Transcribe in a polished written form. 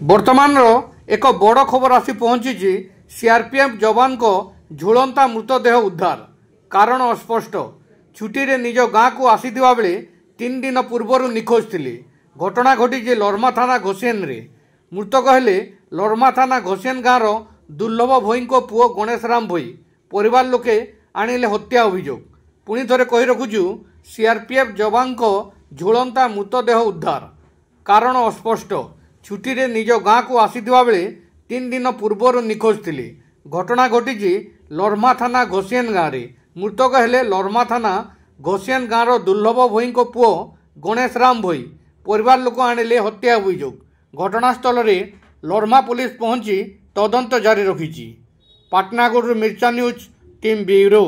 वर्तमान एक बड़ खबर आसी पहुंची। सीआरपीएफ जवान को झुलंता मृतदेह उद्धार, कारण अस्पष्ट। छुट्टी रे निज गाँ को आसीथिबा बेले 3 दिन पूर्व निखोज थिले। घटना घटी लरमा थाना घोसेन रे। मृतक हेले लरमा थाना घोसेन गाँव दुर्लभ भोई को पुओ गणेश राम भोई। परिवार लोके आनिले हत्या अभियोग। पुणी थरे कही रखुचु, सीआरपीएफ जवान को झुलंता मृतदेह उद्धार, कारण अस्पष्ट। छुट्टी रे निज गाँ को आसीथिबा बेले 3 दिन पूर्व निखोज थिले। घटना घटी लरमा थाना घोसियन गाँव रे। मृतक हेले लरमा थाना घोसियन गाँव दुर्लभ भोई को पुओ गणेश राम भोई। परिवार लोक आनिले हत्या अभियोग। घटनास्थल रे लरमा पुलिस पहुंची तदंत जारी रखी। पाटनागढ़ मिर्चा न्यूज टीम ब्यूरो।